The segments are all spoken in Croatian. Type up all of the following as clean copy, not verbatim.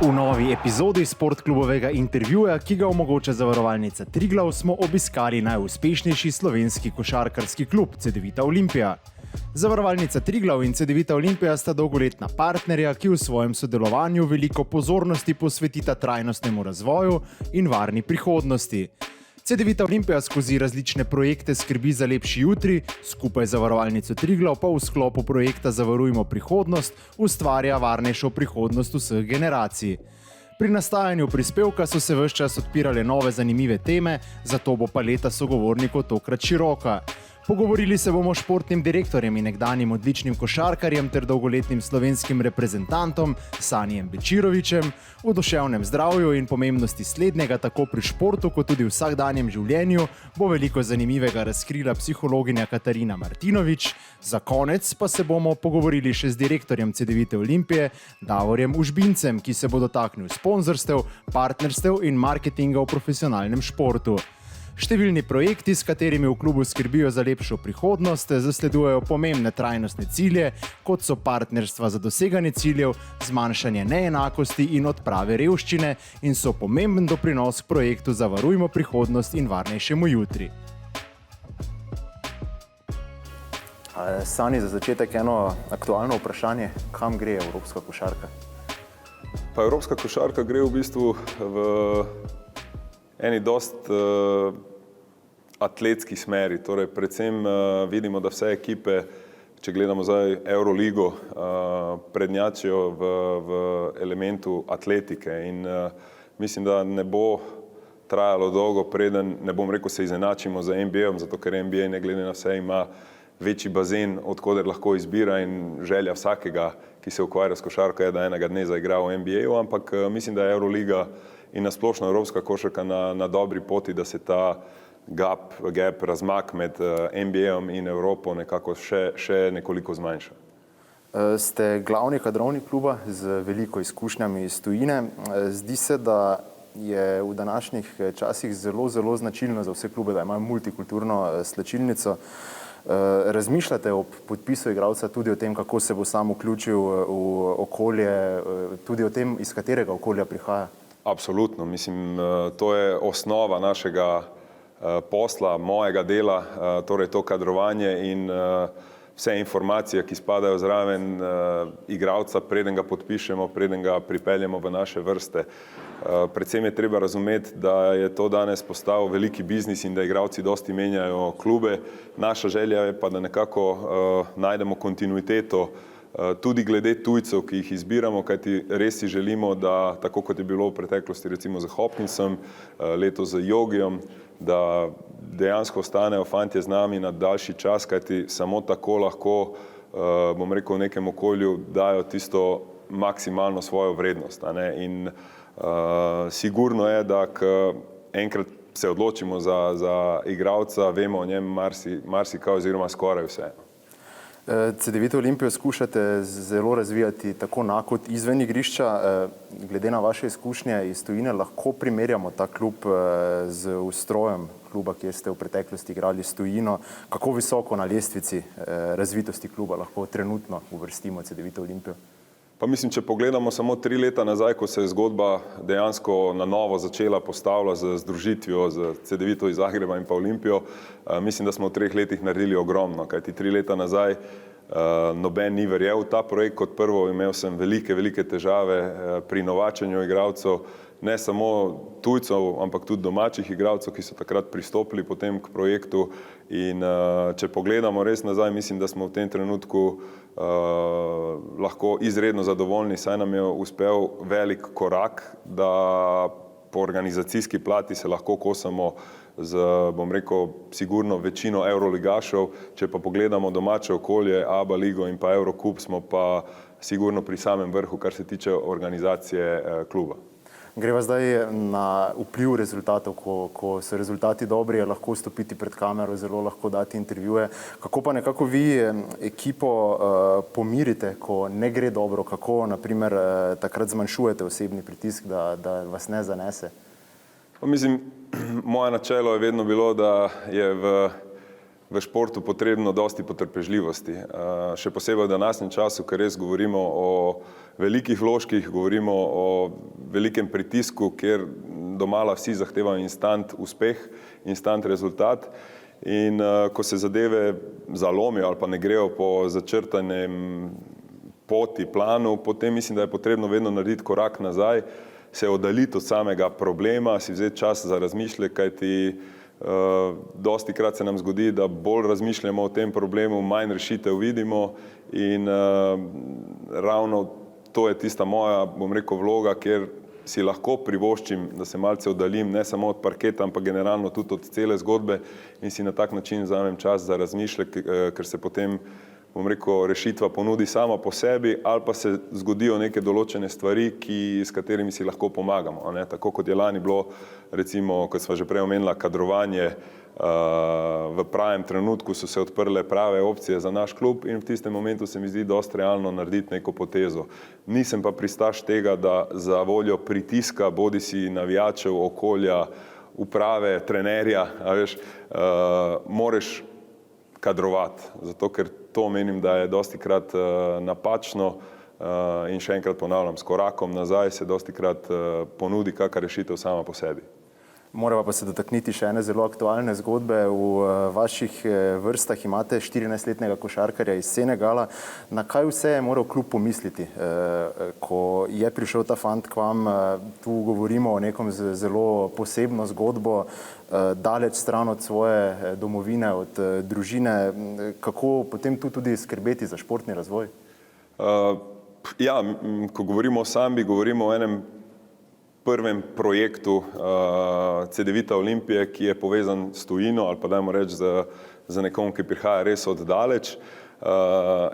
V novi epizodi sportklubovega intervjuja, ki ga omogoča zavarovalnica Triglav, smo obiskali najuspešnejši slovenski košarkarski klub Cedevita Olimpija. Zavarovalnica Triglav in Cedevita Olimpija sta dolgoletna partnerja, ki v svojem sodelovanju veliko pozornosti posvetita trajnostnemu razvoju in varni prihodnosti. Cedevita Olimpija skozi različne projekte skrbi za lepši jutri, skupaj z zavarovalnico Triglav pa v sklopu projekta Zavarujmo prihodnost ustvarja varnejšo prihodnost vseh generacij. Pri nastajanju prispevka so se ves čas odpirale nove zanimive teme, zato bo paleta sogovornikov tokrat široka. Pogovorili se bomo s športnim direktorjem in nekdanjim odličnim košarkarjem ter dolgoletnim slovenskim reprezentantom Sanijem Bečirovićem o duševnem zdravju in pomembnosti slednjega tako pri športu kot tudi v vsakdanjem življenju. Bo veliko zanimivega razkrila psihologinja Katarina Martinović. Za konec pa se bomo pogovorili še z direktorjem Cedevite Olimpije Davorjem Užbincem, ki se bo dotaknil sponzorstev, partnerstev in marketinga v profesionalnem športu. Številni projekti, s katerimi v klubu skrbijo za lepšo prihodnost, zasledujejo pomembne trajnostne cilje, kot so partnerstva za doseganje ciljev, zmanjšanje neenakosti in odprave revščine in so pomemben doprinos k projektu Zavarujmo prihodnost in varnejšemu jutri. Sani, za začetek eno aktualno vprašanje. Kam gre evropska košarka? Pa evropska košarka gre v bistvu v eni dost atletski smeri, torej predvsem vidimo, da vse ekipe, če gledamo zdaj Euroligo, prednjačijo v elementu atletike in mislim, da ne bo trajalo dolgo, preden, ne bom rekel, se izenačimo z NBA-om, zato ker NBA ne glede na vse ima večji bazen, od koder lahko izbira in želja vsakega, ki se ukvarja s košarko, je, da enega dne zaigra v NBA-u, ampak mislim, da je Euroliga in nasplošno evropska košarka na dobri poti, da se ta gap, razmak med NBA-om in Evropo nekako še nekoliko zmanjša. Ste glavni kadrovni kluba z veliko izkušnjami iz tujine. Zdi se, da je v današnjih časih zelo značilno za vse klube, da imajo multikulturno slačilnico. Razmišljate ob podpisu igralca tudi o tem, kako se bo sam vključil v okolje, tudi o tem, iz katerega okolja prihaja? Absolutno, mislim, to je osnova našega posla, mojega dela, torej to kadrovanje in vse informacije, ki spadajo zraven igralca, preden ga podpišemo, preden ga pripeljemo v naše vrste. Predvsem je treba razumeti, da je to danes postal veliki biznis in da igralci dosti menjajo klube. Naša želja je pa, da nekako najdemo kontinuiteto tudi glede tujcev, ki jih izbiramo, kajti res si želimo, da tako kot je bilo v preteklosti recimo z Hopkinsom, letos z Jogijom, da dejansko ostanejo fantje z nami na daljši čas, kajti samo tako lahko, bom rekel, v nekem okolju dajo tisto maksimalno svojo vrednost. In sigurno je, da enkrat se odločimo za igralca, vemo o njem marsikaj oziroma skoraj vse. Cedevito Olimpijo skušate zelo razvijati tako na kot izven igrišča. Glede na vaše izkušnje iz tujine lahko primerjamo ta klub z ustrojem kluba, kjer ste v preteklosti igrali s tujino. Kako visoko na lestvici razvitosti kluba lahko trenutno uvrstimo Cedevito Olimpijo? Pa mislim, če pogledamo samo 3 leta nazaj, ko se je zgodba dejansko na novo začela postavlja z združitvijo z Cedevito iz Zagreba in pa Olimpijo, mislim, da smo v 3 letih naredili ogromno, kajti 3 leta nazaj noben ni verjel v ta projekt. Kot prvo, imel sem velike težave pri novačenju igralcev, ne samo tujcev, ampak tudi domačih igralcev, ki so takrat pristopili potem k projektu. In če pogledamo res nazaj, mislim, da smo v tem trenutku lahko izredno zadovoljni, saj nam je uspel velik korak, da po organizacijski plati se lahko kosamo z, bom rekel, sigurno večino evroligašev. Če pa pogledamo domače okolje, ABA ligo in pa Eurocup, smo pa sigurno pri samem vrhu, kar se tiče organizacije kluba. Greva zdaj na vpliv rezultatov. Ko so rezultati dobri, je lahko stopiti pred kamero, zelo lahko dati intervjuje. Kako pa nekako vi ekipo pomirite, ko ne gre dobro? Kako, naprimer, takrat zmanjšujete osebni pritisk, da vas ne zanese? Mislim, moje načelo je vedno bilo, da je v športu potrebno dosti potrpežljivosti. Še posebej v današnjem času, ker res govorimo o velikih vložkih, govorimo o velikem pritisku, kjer domala vsi zahtevajo instant uspeh, instant rezultat. In ko se zadeve zalomijo ali pa ne grejo po začrtanem poti, planu, potem mislim, da je potrebno vedno narediti korak nazaj, se oddaljiti od samega problema, si vzeti čas za razmišljanje, kajti dosti krat se nam zgodi, da bolj razmišljamo o tem problemu, manj rešitev vidimo in ravno to je tista moja, bom rekel, vloga, kjer si lahko privoščim, da se malce oddaljim, ne samo od parketa, ampak generalno tudi od cele zgodbe in si na tak način vzamem čas za razmišljanje, ker se potem, bom rekel, rešitva ponudi sama po sebi ali pa se zgodijo neke določene stvari, s katerimi si lahko pomagamo. Ne? Tako kot je lani bilo, recimo, kot sva že prej omenila, kadrovanje, v pravem trenutku so se odprle prave opcije za naš klub in v tistem momentu se mi zdi dosti realno narediti neko potezo. Nisem pa pristaš tega, da za voljo pritiska, bodisi navijačev, okolja, uprave, trenerja, moreš kadrovati, zato ker to menim, da je dostikrat napačno in še enkrat ponavljam, s korakom nazaj se dostikrat ponudi kakšna rešitev sama po sebi. Morava pa se dotakniti še ene zelo aktualne zgodbe. V vaših vrstah imate 14-letnega košarkarja iz Senegala. Na kaj vse je moral klub pomisliti, ko je prišel ta fant k vam? Tu govorimo o nekom zelo posebno zgodbo, daleč stran od svoje domovine, od družine. Kako potem tu tudi skrbeti za športni razvoj? Ja, ko govorimo o Sambi, govorimo o enem prvem projektu Cedevita Olimpije, ki je povezan s tujino ali pa dajmo reči za nekom, ki prihaja res od daleč.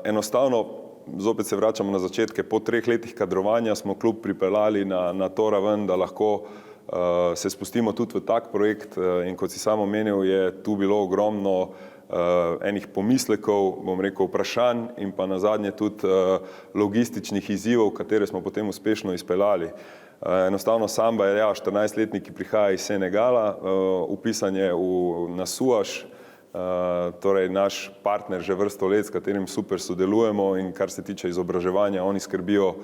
Enostavno, zopet se vračamo na začetke, po 3 letih kadrovanja smo klub pripeljali na to raven, da lahko se spustimo tudi v tak projekt in kot si sam omenil, je tu bilo ogromno enih pomislekov, bom rekel, vprašanj in pa nazadnje tudi logističnih izzivov, katere smo potem uspešno izpeljali. Enostavno Samba je 14-letnik, ki prihaja iz Senegala, upisan je na SUAŠ, torej naš partner že vrsto let, s katerim super sodelujemo in kar se tiče izobraževanja, oni skrbijo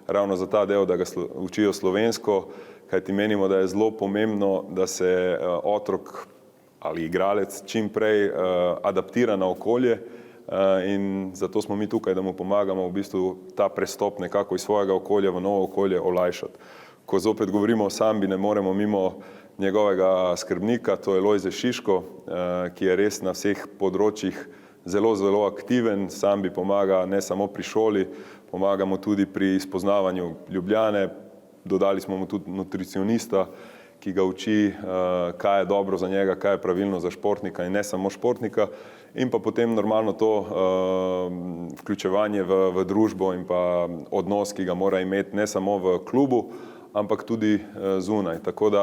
ravno za ta del, da ga učijo slovensko, kajti menimo, da je zelo pomembno, da se otrok ali igralec čim prej adaptira na okolje in zato smo mi tukaj, da mu pomagamo v bistvu ta prestop nekako iz svojega okolja v novo okolje olajšati. Ko zopet govorimo o Sambi, ne moremo mimo njegovega skrbnika, to je Lojze Šiško, ki je res na vseh področjih zelo, zelo aktiven. Sambi pomaga ne samo pri šoli, pomagamo tudi pri spoznavanju Ljubljane, dodali smo mu tudi nutricionista, ki ga uči, kaj je dobro za njega, kaj je pravilno za športnika in ne samo športnika. In pa potem normalno to vključevanje v družbo in pa odnos, ki ga mora imeti ne samo v klubu, ampak tudi zunaj. Tako da,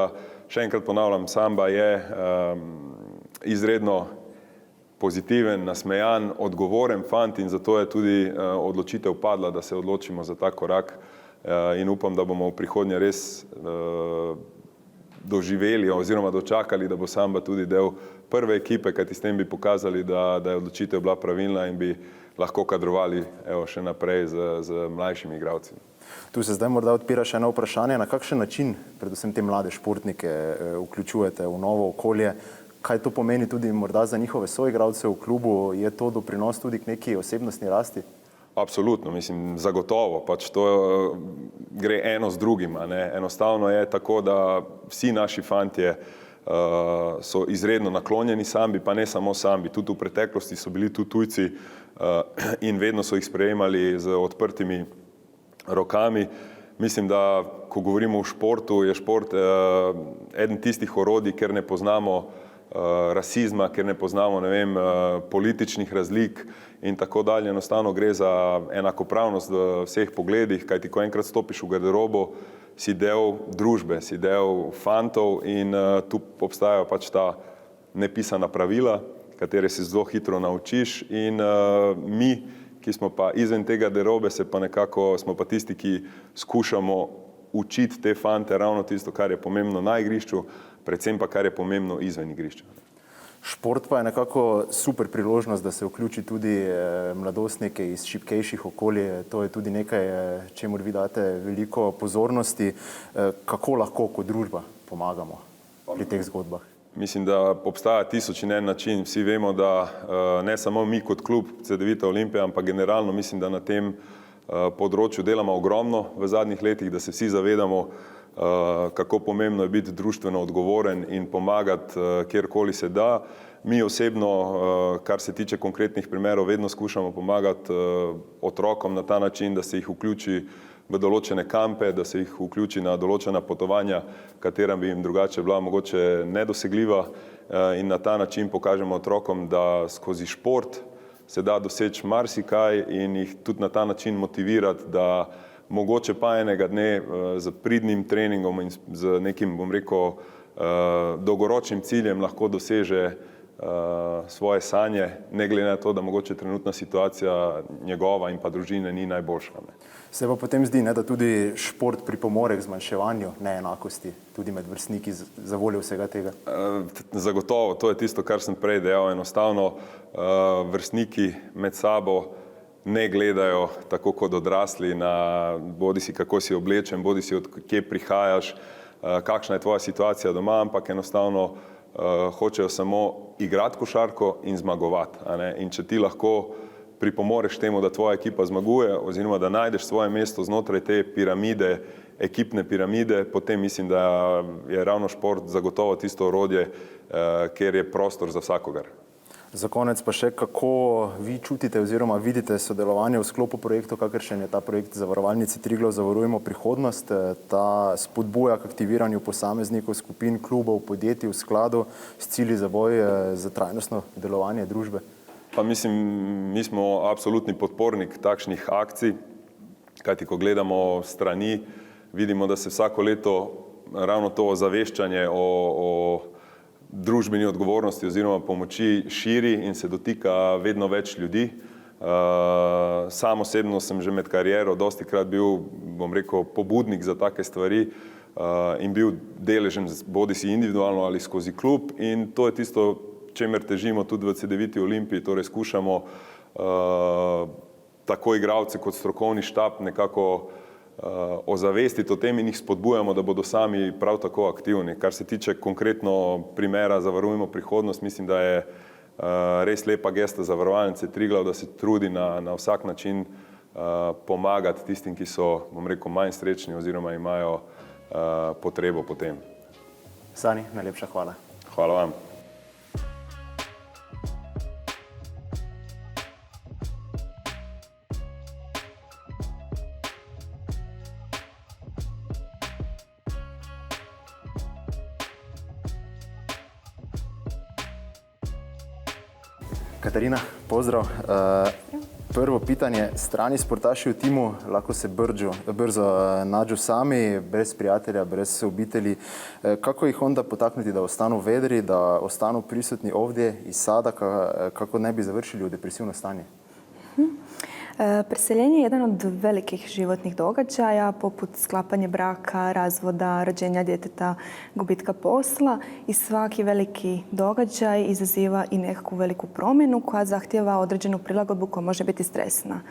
še enkrat ponavljam, Samba je izredno pozitiven, nasmejan, odgovoren fant in zato je tudi odločitev padla, da se odločimo za ta korak in upam, da bomo v prihodnje res doživeli oziroma dočakali, da bo Samba tudi del prve ekipe, kajti s tem bi pokazali, da je odločitev bila pravilna in bi lahko kadrovali še naprej z mlajšimi igralci. Tu se zdaj morda odpira še eno vprašanje, na kakšen način predvsem te mlade športnike vključujete v novo okolje, kaj to pomeni tudi morda za njihove soigralce v klubu, je to doprinos tudi k neki osebnostni rasti? Absolutno, mislim, zagotovo, pač to gre eno z drugim, ne? Enostavno je tako, da vsi naši fantje so izredno naklonjeni Sambi, pa ne samo Sambi, tudi v preteklosti so bili tu tujci in vedno so jih sprejemali z odprtimi rokami. Mislim, da ko govorimo o športu, je šport eden tistih orodij, kjer ne poznamo rasizma, kjer ne poznamo, ne vem, političnih razlik in tako dalje. Enostavno gre za enakopravnost v vseh pogledih, kajti ko enkrat stopiš v garderobo, si del družbe, si del fantov in tu obstajajo pač ta nepisana pravila, katere se zelo hitro naučiš in mi, ki smo pa izven tega garderobe, smo pa tisti, ki skušamo učiti te fante ravno tisto, kar je pomembno na igrišču, predvsem pa kar je pomembno izven igrišča. Šport pa je nekako super priložnost, da se vključi tudi mladostnike iz šibkejših okolij. To je tudi nekaj, čemur vi date veliko pozornosti. Kako lahko kot družba pomagamo pri teh zgodbah? Mislim, da obstaja 1001 način. Vsi vemo, da ne samo mi kot klub Cedevita Olimpija, ampak generalno mislim, da na tem področju delamo ogromno v zadnjih letih, da se vsi zavedamo, kako pomembno je biti društveno odgovoren in pomagati kjerkoli se da. Mi osebno, kar se tiče konkretnih primerov, vedno skušamo pomagati otrokom na ta način, da se jih vključi v določene kampe, da se jih vključi na določena potovanja, katera bi jim drugače bila mogoče nedosegljiva, in na ta način pokažemo otrokom, da skozi šport se da doseči marsikaj in jih tudi na ta način motivirati, da mogoče pa enega dne z pridnim treningom in z nekim, bom rekel, dolgoročnim ciljem lahko doseže svoje sanje, ne glede na to, da mogoče trenutna situacija njegova in pa družine ni najboljša. Se pa potem zdi, da tudi šport pripomore k zmanjševanju neenakosti, tudi med vrstniki za voljo vsega tega? Zagotovo, to je tisto, kar sem prej dejal. Enostavno vrstniki med sabo ne gledajo tako kot odrasli na bodisi kako si oblečen, bodisi od kje prihajaš, kakšna je tvoja situacija doma, ampak enostavno hočejo samo igrati košarko in zmagovati. In če ti lahko pripomoreš temu, da tvoja ekipa zmaguje oziroma da najdeš svoje mesto znotraj te piramide, ekipne piramide, potem mislim, da je ravno šport zagotovo tisto orodje, kjer je prostor za vsakogar. Za konec pa še, kako vi čutite oziroma vidite sodelovanje v sklopu projektov, kakršen je ta projekt Zavarovalnice Triglav Zavarujemo prihodnost, ta spodbuja k aktiviranju posameznikov, skupin, klubov, podjetij v skladu s cilji za boj za trajnostno delovanje družbe? Pa mislim, mi smo absolutni podpornik takšnih akcij, kajti ko gledamo strani, vidimo, da se vsako leto ravno to ozaveščanje o družbeni odgovornosti oziroma pomoči širi in se dotika vedno več ljudi. Sam osebno sem že med kariero dostikrat bil, bom rekel, pobudnik za take stvari in bil deležen bodisi individualno ali skozi klub, in to je tisto, čemer težimo tudi v Cedeviti Olimpiji, torej skušamo tako igralce kot strokovni štab nekako ozavestiti o tem in jih spodbujamo, da bodo sami prav tako aktivni. Kar se tiče konkretno primera Zavarujemo prihodnost, mislim, da je res lepa gesta Zavarovalnice Triglav, da se trudi na vsak način pomagati tistim, ki so, bom rekel, manj srečni oziroma imajo potrebo po tem. Sani, najlepša hvala. Hvala vam. Katarina, pozdrav. Prvo pitanje, strani sportaši v timu lahko se brzo nađu sami, brez prijatelja, brez obitelji. Kako ih onda potaknuti da ostanu vedri, da ostanu prisutni ovdje i sada, kako ne bi završili u depresivno stanje? Preseljenje je jedan od velikih životnih događaja, poput sklapanja braka, razvoda, rođenja djeteta, gubitka posla, i svaki veliki događaj izaziva i nekakvu veliku promjenu koja zahtijeva određenu prilagodbu koja može biti stresna.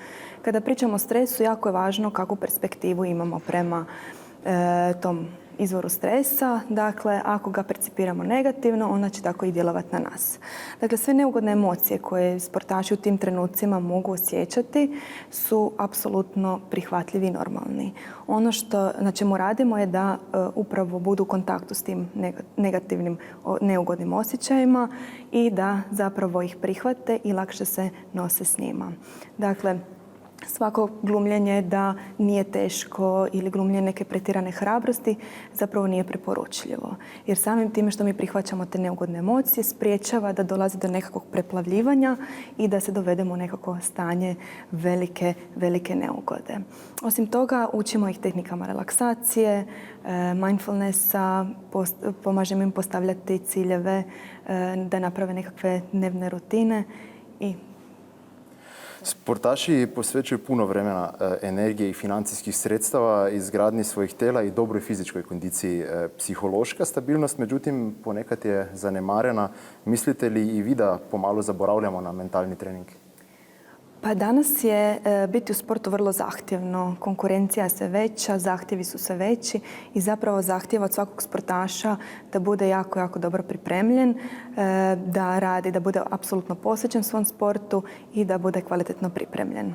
Kada pričamo o stresu, jako je važno kakvu perspektivu imamo prema tom izvoru stresa. Dakle, ako ga percipiramo negativno, onda će tako i djelovati na nas. Dakle, sve neugodne emocije koje sportaši u tim trenucima mogu osjećati su apsolutno prihvatljivi i normalni. Ono što na čemu radimo je da upravo budu u kontaktu s tim negativnim, neugodnim osjećajima i da zapravo ih prihvate i lakše se nose s njima. Dakle, svako glumljenje da nije teško ili glumljenje neke pretjerane hrabrosti zapravo nije preporučljivo. Jer samim time što mi prihvaćamo te neugodne emocije spriječava da dolazi do nekakvog preplavljivanja i da se dovedemo u nekako stanje velike neugode. Osim toga, učimo ih tehnikama relaksacije, mindfulnessa, pomažemo im postavljati ciljeve, da naprave nekakve dnevne rutine i Sportaši posvećuju puno vremena, energije i financijskih sredstava izgradnji svojih tela i dobroj fizičkoj kondiciji. Psihološka stabilnost, međutim, ponekad je zanemarena. Mislite li i vi da pomalo zaboravljamo na mentalni trening? Pa danas je biti u sportu vrlo zahtjevno. Konkurencija je sve veća, zahtjevi su sve veći i zapravo zahtjeva od svakog sportaša da bude jako, jako dobro pripremljen, da radi, da bude apsolutno posvećen svom sportu i da bude kvalitetno pripremljen.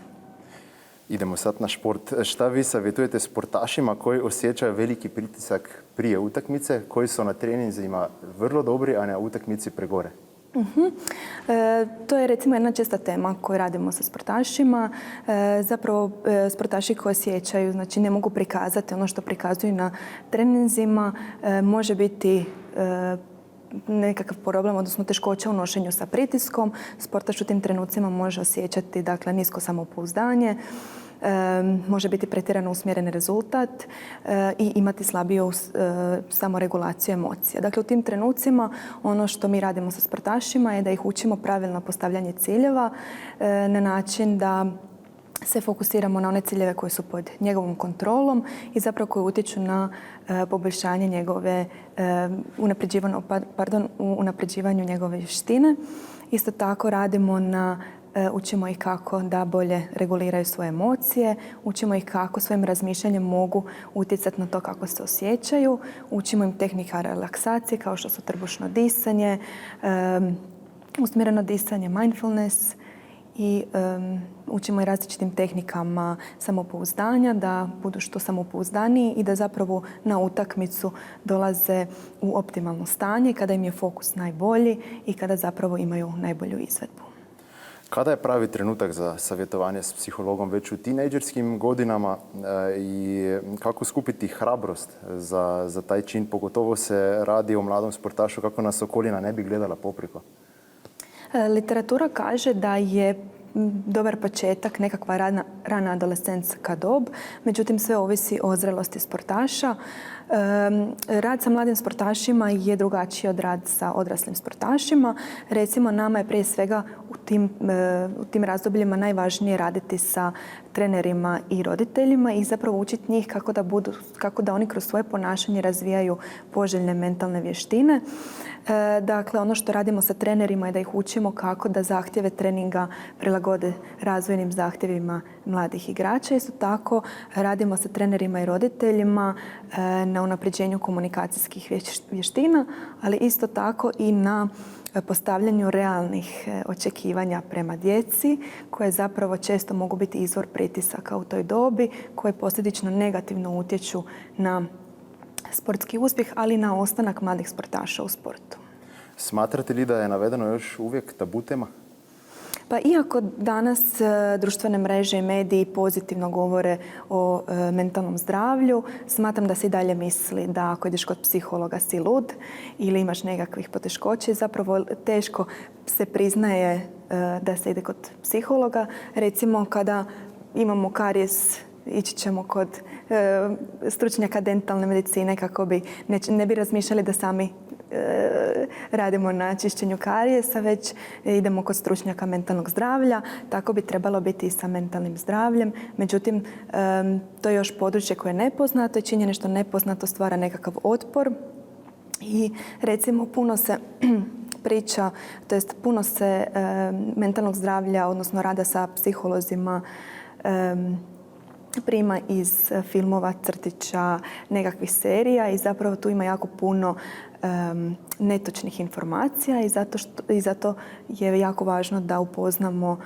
Idemo sad na šport. Šta vi savjetujete sportašima koji osjećaju veliki pritisak prije utakmice, koji su na treninzima vrlo dobri, a na utakmici pregore? To je recimo jedna česta tema koju radimo sa sportašima. Zapravo sportaši koji osjećaju, znači ne mogu prikazati ono što prikazuju na treninzima, može biti nekakav problem, odnosno teškoća u nošenju sa pritiskom. Sportaš u tim trenucima može osjećati, dakle, nisko samopouzdanje, može biti pretjerano usmjeren rezultat i imati slabiju samoregulaciju emocija. Dakle, u tim trenucima ono što mi radimo sa sportašima je da ih učimo pravilno postavljanje ciljeva na način da se fokusiramo na one ciljeve koji su pod njegovom kontrolom i zapravo koji utječu na poboljšanje njegove, unapređivanju njegove vještine. Isto tako radimo učimo ih kako da bolje reguliraju svoje emocije, učimo ih kako svojim razmišljanjem mogu utjecati na to kako se osjećaju, učimo im tehnika relaksacije kao što su trbušno disanje, usmjereno disanje, mindfulness i učimo i različitim tehnikama samopouzdanja da budu što samopouzdaniji i da zapravo na utakmicu dolaze u optimalno stanje kada im je fokus najbolji i kada zapravo imaju najbolju izvedbu. Kada je pravi trenutak za savjetovanje s psihologom već u tinejdžerskim godinama i kako skupiti hrabrost za taj čin? Pogotovo se radi o mladom sportašu, kako nas okolina ne bi gledala popriko. Literatura kaže da je dobar početak nekakva rana adolescentska dob, međutim sve ovisi o zrelosti sportaša. Rad sa mladim sportašima je drugačiji od rad sa odraslim sportašima. Recimo, nama je prije svega u tim razdobljima najvažnije raditi sa trenerima i roditeljima i zapravo učiti njih kako da oni kroz svoje ponašanje razvijaju poželjne mentalne vještine. Dakle, ono što radimo sa trenerima je da ih učimo kako da zahtjeve treninga prilagode razvojnim zahtjevima mladih igrača. Isto tako radimo sa trenerima i roditeljima na unapređenju komunikacijskih vještina, ali isto tako i na postavljanju realnih očekivanja prema djeci, koje zapravo često mogu biti izvor pritisaka u toj dobi, koje posljedično negativno utječu na sportski uspjeh, ali i na ostanak mladih sportaša u sportu. Smatrate li da je navedeno još uvijek tabu tema? Pa iako danas društvene mreže i mediji pozitivno govore o mentalnom zdravlju, smatram da se i dalje misli da ako ideš kod psihologa si lud ili imaš nekakvih poteškoća i zapravo teško se priznaje da se ide kod psihologa. Recimo kada imamo karijes, ići ćemo kod stručnjaka dentalne medicine kako ne bi razmišljali da sami radimo na čišćenju karijesa, već idemo kod stručnjaka mentalnog zdravlja. Tako bi trebalo biti i sa mentalnim zdravljem. Međutim, to je još područje koje je nepoznato i činjenje što nepoznato stvara nekakav otpor. I recimo puno se priča, to jest puno se mentalnog zdravlja, odnosno rada sa psiholozima prima iz filmova, crtića, nekakvih serija i zapravo tu ima jako puno netočnih informacija i zato je jako važno da upoznamo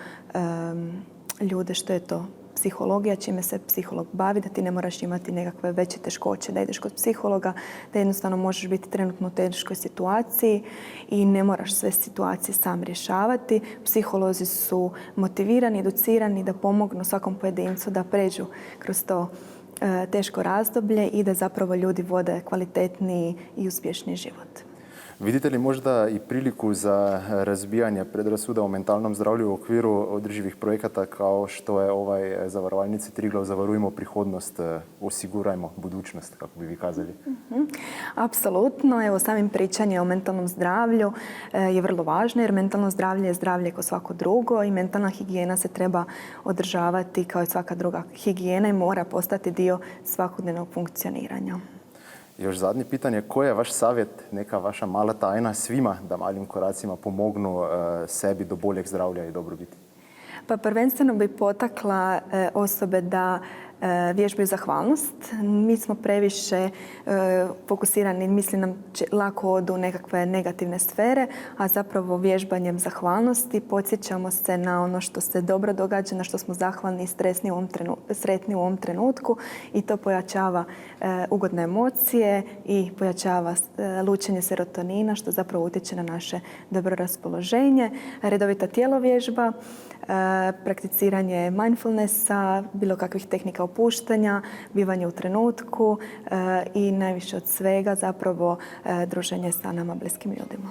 ljude što je to psihologija, čime se psiholog bavi, da ti ne moraš imati nekakve veće teškoće da ideš kod psihologa, da jednostavno možeš biti trenutno u teškoj situaciji i ne moraš sve situacije sam rješavati. Psiholozi su motivirani, educirani da pomognu svakom pojedincu da pređu kroz to teško razdoblje i da zapravo ljudi vode kvalitetniji i uspješniji život. Vidite li možda i priliku za razbijanje predrasuda o mentalnom zdravlju u okviru održivih projekata kao što je ovaj zavarovalnice Triglav Zavarujmo prihodnost, osigurajmo budućnost, kako bi vi kazali? Apsolutno. Evo, samim pričanje o mentalnom zdravlju je vrlo važno jer mentalno zdravlje je zdravlje kao svako drugo i mentalna higijena se treba održavati kao i svaka druga higijena i mora postati dio svakodnevnog funkcioniranja. Još zadnje pitanje, koji je vaš savjet, neka vaša mala tajna svima da malim koracima pomognu sebi do boljeg zdravlja i dobrobiti? Pa prvenstveno bi potakla osobe da vježbaju zahvalnost. Mi smo previše fokusirani, mislim nam lako odu u nekakve negativne sfere, a zapravo vježbanjem zahvalnosti podsjećamo se na ono što se dobro događa, na što smo zahvalni i sretni u ovom trenutku i to pojačava ugodne emocije i pojačava lučenje serotonina što zapravo utječe na naše dobro raspoloženje. Redovita tjelovježba, prakticiranje mindfulnessa, bilo kakvih tehnika opuštanja, bivanje u trenutku i najviše od svega zapravo druženje sa nama bliskim ljudima.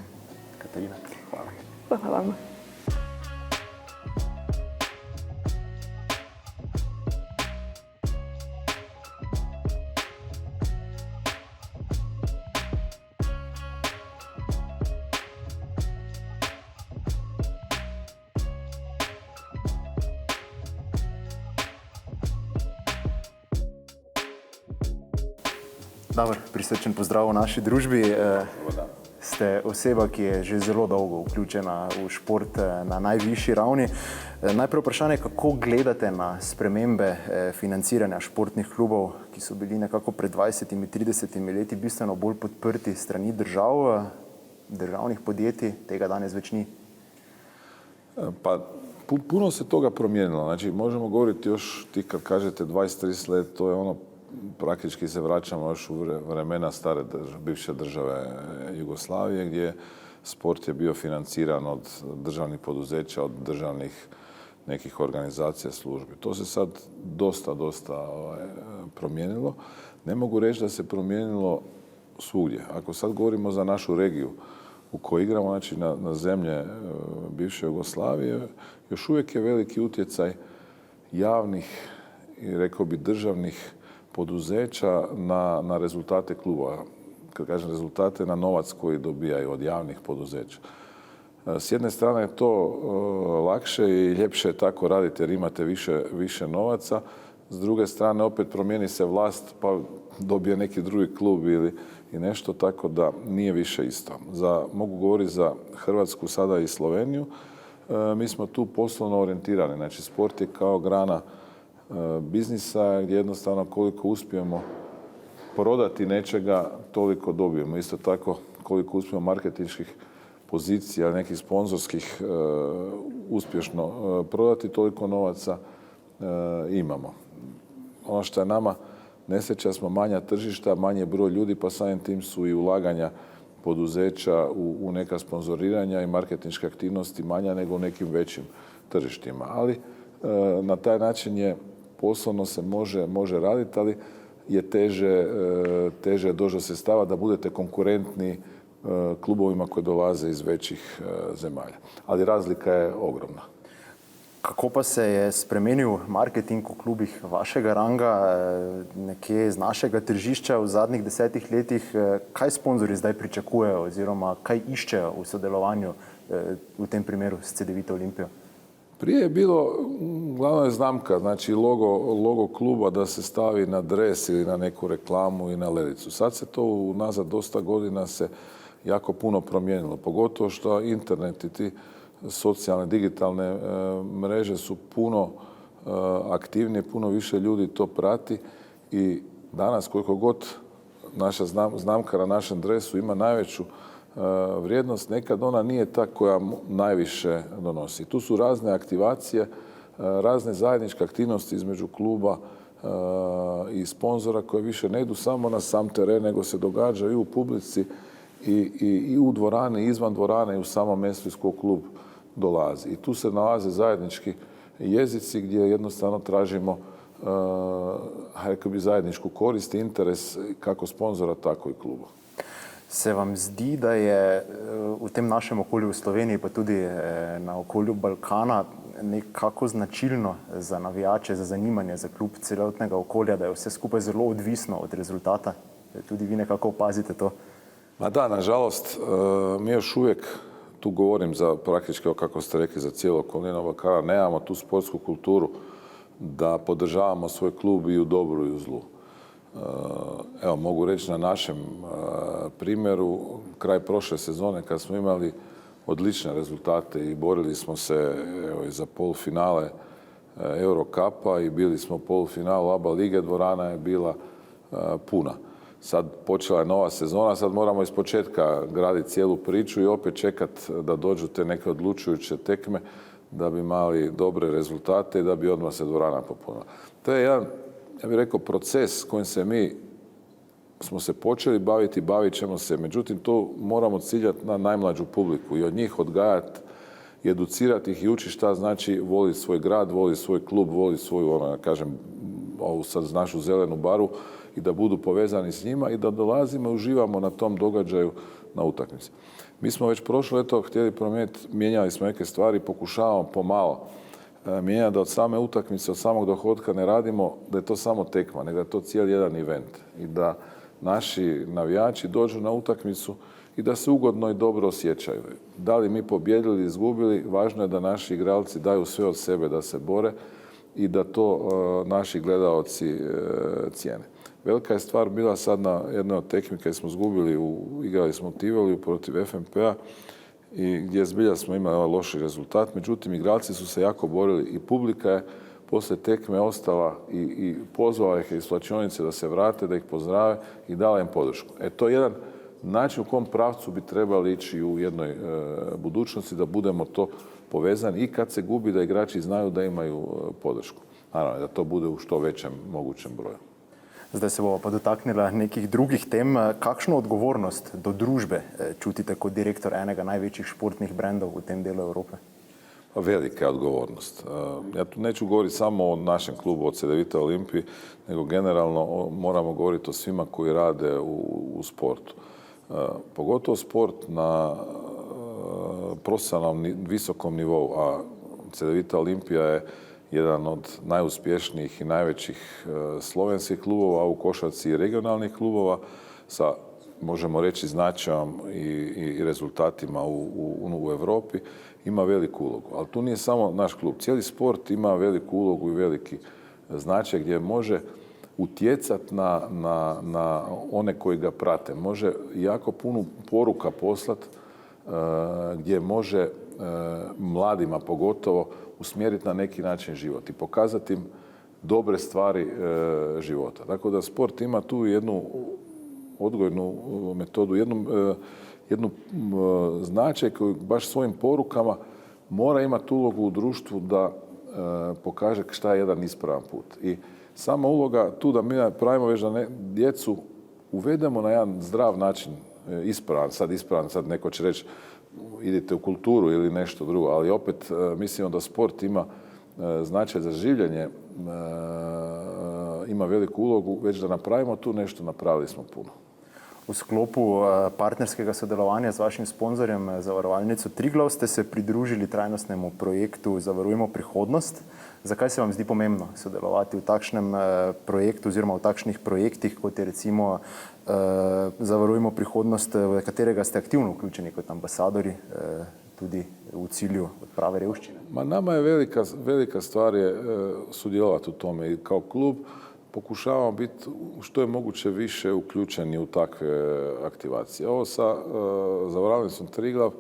Katarina, hvala. Hvala vam. Davor, prisrčen pozdrav v naši družbi. Ste oseba, ki je že zelo dolgo vključena v šport na najvišji ravni. Najprej vprašanje, kako gledate na spremembe financiranja športnih klubov, ki so bili nekako pred 20-30 leti bistveno bolj podprti strani držav, državnih podjetij, tega danes več ni? Pa puno se toga promijenilo. Znači, možemo govoriti još, ti kad kažete 20-30 let, to je ono, praktički se vraćamo još u vremena stare bivše države Jugoslavije, gdje sport je bio financiran od državnih poduzeća, od državnih nekih organizacija, službi. To se sad dosta promijenilo. Ne mogu reći da se promijenilo svugdje. Ako sad govorimo za našu regiju u kojoj igramo, znači na zemlje bivše Jugoslavije, još uvijek je veliki utjecaj javnih i rekao bi državnih poduzeća na rezultate kluba. Kad kažem rezultate, na novac koji dobijaju od javnih poduzeća. S jedne strane je to lakše i ljepše je tako raditi jer imate više novaca. S druge strane opet promijeni se vlast pa dobije neki drugi klub ili nešto, tako da nije više isto. Mogu govoriti za Hrvatsku sada i Sloveniju. Mi smo tu poslovno orijentirani. Znači sport je kao grana biznisa gdje jednostavno koliko uspijemo prodati nečega, toliko dobijemo. Isto tako koliko uspijemo marketinških pozicija, nekih sponzorskih uspješno prodati, toliko novaca imamo. Ono što je nama nesreća, smo manja tržišta, manje broj ljudi, pa samim tim su i ulaganja poduzeća u neka sponzoriranja i marketinške aktivnosti manja nego u nekim većim tržištima. Ali na taj način je poslovno se može raditi, ali je teže doći do sredstava da budete konkurentni klubovima koji dolaze iz većih zemalja. Ali razlika je ogromna. Kako pa se je spremenil marketing v klubih vašega ranga, nekje z našega tržišča v zadnjih 10 letih? Kaj sponzorji zdaj pričakujejo oziroma kaj iščejo v sodelovanju v tem primeru s Cedevito Olimpijo? Prije je bilo, glavna je znamka, znači logo kluba da se stavi na dres ili na neku reklamu i na ledicu. Sad se to unazad dosta godina se jako puno promijenilo, pogotovo što internet i ti socijalne, digitalne mreže su puno aktivnije, puno više ljudi to prati i danas koliko god naša znamka na našem dresu ima najveću vrijednost, nekad ona nije ta koja najviše donosi. Tu su razne aktivacije, razne zajedničke aktivnosti između kluba i sponzora koje više ne idu samo na sam teren, nego se događaju i u publici i u dvorani, i izvan dvorane i u samom mjestu iz kog klub dolazi. I tu se nalaze zajednički jezici gdje jednostavno tražimo rekao bi zajedničku korist i interes kako sponzora, tako i kluba. Se vam zdi, da je v tem našem okolju v Sloveniji, pa tudi na okolju Balkana, nekako značilno za navijače, za zanimanje za klub celotnega okolja, da je vse skupaj zelo odvisno od rezultata? Tudi vi nekako opazite to? Ma da, nažalost, mi još uvijek, tu govorim za praktički, kako ste rekli, za cijelo okolinu Balkana, nemamo tu sportsku kulturu da podržavamo svoj klub i u dobru i u zlu. Evo, mogu reći na našem primjeru, kraj prošle sezone kad smo imali odlične rezultate i borili smo se i za polufinale Eurokapa i bili smo u polufinalu ABA lige, dvorana je bila puna. Sad počela je nova sezona, sad moramo iz početka graditi cijelu priču i opet čekati da dođu te neke odlučujuće tekme da bi imali dobre rezultate i da bi odmah se dvorana popunila. To je jedan, ja bih rekao, proces kojim se mi smo se počeli baviti, bavit ćemo se. Međutim, to moramo ciljati na najmlađu publiku i od njih odgajati i educirati ih i učiti šta znači voliti svoj grad, voliti svoj klub, voliti svoju, ovu sad našu zelenu baru i da budu povezani s njima i da dolazimo i uživamo na tom događaju na utakmici. Mi smo već prošlo leto htjeli promijeniti, mijenjali smo neke stvari, pokušavamo pomalo mijenjati da od same utakmice, od samog dohodka ne radimo da je to samo tekma, nego da je to cijeli jedan event i da naši navijači dođu na utakmicu i da se ugodno i dobro osjećaju. Da li mi pobjedili ili izgubili, važno je da naši igralci daju sve od sebe da se bore i da to naši gledaoci cijene. Velika je stvar bila sad na jednoj od tekmi kad smo izgubili, igrali smo u Tivoliju protiv FNP-a i gdje zbilja smo imali loši rezultat. Međutim, igralci su se jako borili i publika je poslije tekme ostala i pozvala ih iz slačionice da se vrate, da ih pozdrave i dala im podršku. To je jedan način u kom pravcu bi trebali ići u jednoj budućnosti, da budemo to povezani i kad se gubi da igrači znaju da imaju podršku. Naravno, da to bude u što većem mogućem broju. Zdaj se bomo pa dotaknila nekih drugih tem. Kakšno odgovornost do družbe čutite kot direktor enega največjih športnih brendov v tem delu Evrope? Velika je odgovornost. Ja tu neću govoriti samo o našem klubu, od Cedevita Olimpiji, nego generalno moramo govoriti o svima koji rade u sportu. Pogotovo sport na profesionalnom visokom nivou, a Cedevita Olimpija je jedan od najuspješnijih i najvećih slovenskih klubova, u košarci i regionalnih klubova sa, možemo reći, značajom i rezultatima u Europi, ima veliku ulogu. Ali tu nije samo naš klub. Cijeli sport ima veliku ulogu i veliki značaj gdje može utjecati na one koji ga prate. Može jako puno poruka poslati gdje može mladima pogotovo usmjeriti na neki način život i pokazati im dobre stvari života. Tako da sport ima tu jednu odgojnu metodu, jednu značaj koju baš svojim porukama mora imati ulogu u društvu da pokaže šta je jedan ispravan put. I sama uloga tu da mi pravimo već da djecu uvedemo na jedan zdrav način, ispravan, sad neko će reći idite u kulturu ili nešto drugo, ali opet mislimo da sport ima značaj za življenje, ima veliku ulogu, već da napravimo tu nešto, napravili smo puno. V sklopu partnerskega sodelovanja z vašim sponzorjem, zavarovalnico Triglav, ste se pridružili trajnostnemu projektu Zavarujmo prihodnost. Zakaj se vam zdi pomembno sodelovati v takšnem projektu oziroma v takšnih projektih, kot je recimo Zavarujmo prihodnost, v katerega ste aktivno vključeni kot ambasadori, tudi v cilju odprave revščine? Nama je velika stvar sudjelovati u tome i kao klub pokušavamo biti što je moguće više uključeni u takve aktivacije. Ovo sa zavarovalnicom Triglav,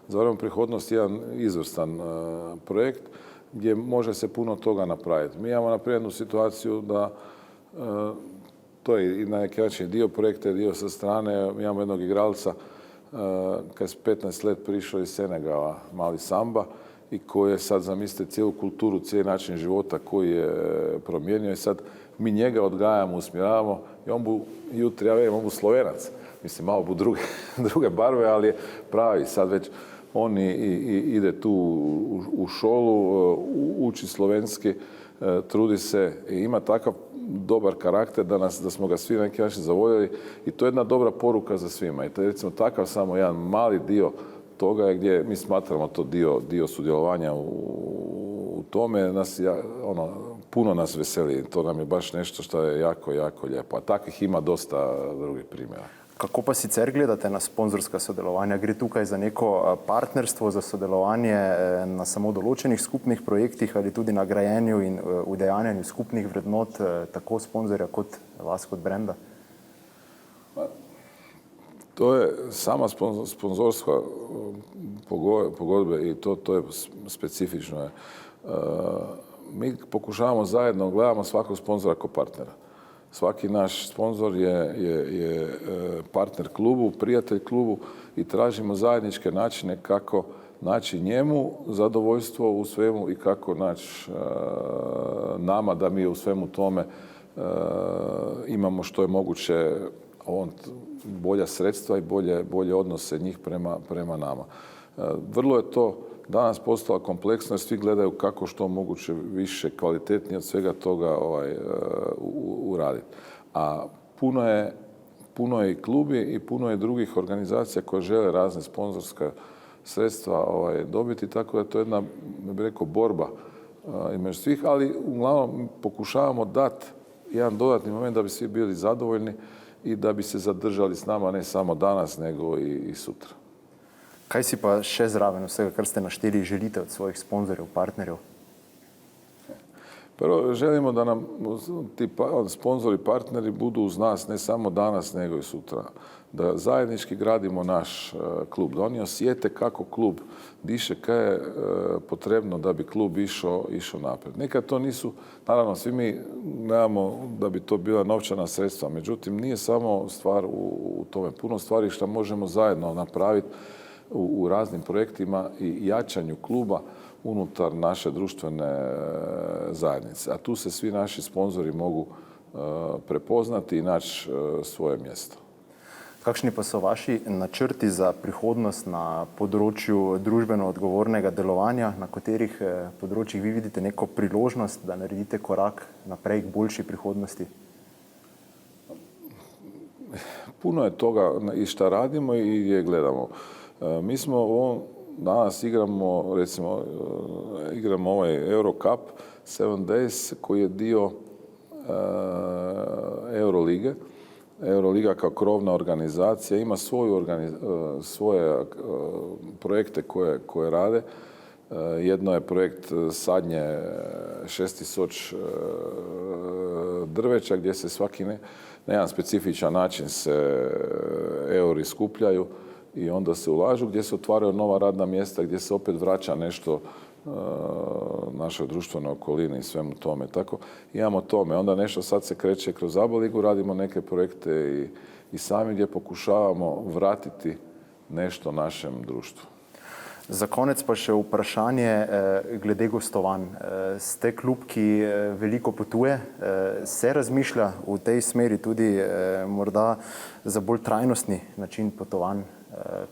Zavarujmo prihodnost, je jedan izvrstan projekt gdje može se puno toga napraviti. Mi imamo naprijed jednu situaciju da to je i na neki način dio projekta, dio sa strane. Imamo jednog igralca kad je 15 let prišao iz Senegala, mali Samba, i koji je sad, zamislite, cijelu kulturu, cijeli način života koji je promijenio i sad mi njega odgajamo, usmjeravamo i on bu jutri, ja velim, on bu Slovenac. Mislim, malo bu druge barve, ali je pravi. Sad već on ide tu u školu, uči slovenski, trudi se i ima takav dobar karakter, da smo ga svi na neki način zavoljeli i to je jedna dobra poruka za svima. I to je recimo takav samo jedan mali dio toga je gdje mi smatramo to dio sudjelovanja u tome. Puno nas veseli. To nam je baš nešto što je jako, jako lijepo. A takvih ima dosta drugih primjera. Kako pa sicer gledate na sponzorska sodelovanja? Gre tukaj za neko partnerstvo, za sodelovanje na samo določenih skupnih projektih ali tudi na grajenju in udejanjanju skupnih vrednot tako sponzorja kot vas kot brenda? To je sama sponzorska pogodbe i to je specifično. Mi pokušavamo zajedno, gledamo svakog sponzora kao partnera. Svaki naš sponzor je partner klubu, prijatelj klubu i tražimo zajedničke načine kako naći njemu zadovoljstvo u svemu i kako naći nama da mi u svemu tome imamo što je moguće bolja sredstva i bolje odnose njih prema nama. Vrlo je to danas postala kompleksno jer svi gledaju kako što moguće više kvalitetnije od svega toga uraditi. A puno je i klubi i puno je drugih organizacija koje žele razne sponzorska sredstva dobiti, tako da to je jedna, ja bih rekao, borba između svih, ali uglavnom pokušavamo dati jedan dodatni moment da bi svi bili zadovoljni i da bi se zadržali s nama ne samo danas, nego i sutra. Kaj si pa še zraven vsega, kar ste našteli, želite od svojih sponzorjev, partnerjev? Prvo, želimo da nam ti sponzori, partneri budu uz nas ne samo danas, nego i sutra. Da zajednički gradimo naš klub, da oni osjete kako klub diše, kaj je potrebno da bi klub išao naprijed. Nekad to nisu, naravno svi mi nemamo da bi to bila novčana sredstva, međutim nije samo stvar u tome. Puno stvari što možemo zajedno napraviti u raznim projektima i jačanju kluba unutar naše društvene zajednice. A tu se svi naši sponzori mogu prepoznati i naći svoje mjesto. Kakšni pa so vaši načrti za prihodnost na področju družbeno odgovornega delovanja, na katerih področjih vi vidite neko priložnost, da naredite korak naprej k boljši prihodnosti? Puno je toga i šta radimo i gdje gledamo. Mi smo danas igramo ovaj Eurocup 7 Days koji je dio Eurolige. Euroliga kao krovna organizacija ima svoje projekte koje rade. Jedno je projekt sadnje 6000 drveća gdje se svaki na jedan specifičan način se euri skupljaju i onda se ulažu, gdje se otvaraju nova radna mjesta, gdje se opet vraća nešto našoj društvenoj okolini i svemu tome. Tako imamo tome. Onda nešto sad se kreće kroz ABA ligu, radimo neke projekte i sami gdje pokušavamo vratiti nešto našem društvu. Za konec pa še vprašanje glede gostovanj. Ste klub, ki veliko potuje, se razmišlja v tej smeri tudi morda za bolj trajnostni način potovanj,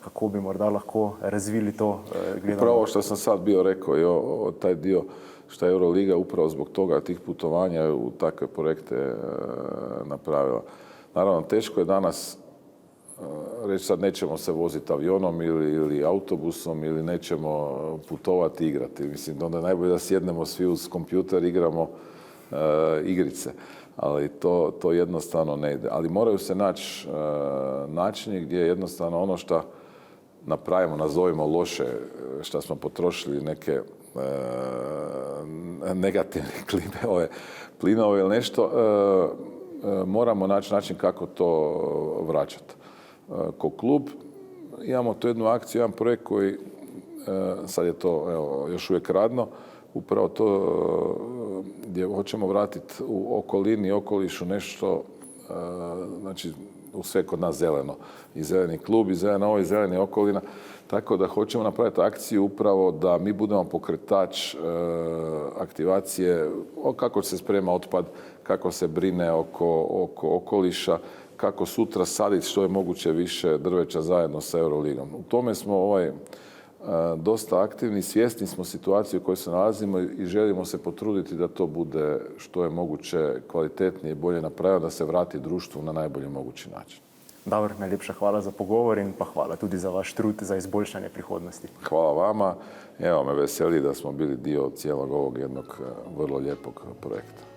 kako bi morda lahko razvili to gledano? Upravo što sam sad bio rekao, taj dio što je Euroliga upravo zbog toga, tih putovanja u takve projekte napravila. Naravno, teško je danas reći sad nećemo se voziti avionom ili autobusom ili nećemo putovati i igrati. Mislim, onda je najbolje da sjednemo svi uz kompjuter, igramo igrice. Ali to jednostavno ne ide. Ali moraju se naći načini gdje jednostavno ono što napravimo, nazovimo loše, što smo potrošili neke negativne plinove ili nešto, moramo naći način kako to vraćati. Ko klub imamo tu jednu akciju, jedan projekt koji, sad je to još uvijek radno, upravo to gdje hoćemo vratiti u okolini i okolišu nešto, znači u sve kod nas zeleno. I zeleni klub, i zelena ovo, i zeleni okolina. Tako da hoćemo napraviti akciju upravo da mi budemo pokretač aktivacije kako se sprema otpad, kako se brine oko okoliša, kako sutra saditi što je moguće više drveća zajedno sa Euroligom. U tome smo dosta aktivni, svjesni smo situacije u kojoj se nalazimo i želimo se potruditi da to bude što je moguće kvalitetnije i bolje napravljeno, da se vrati društvu na najbolji mogući način. Dobro, najlepša hvala za pogovor in pa hvala tudi za vaš trud za izboljšanje prihodnosti. Hvala vama. Evo me veseli da smo bili dio cijelog ovog jednog vrlo lijepog projekta.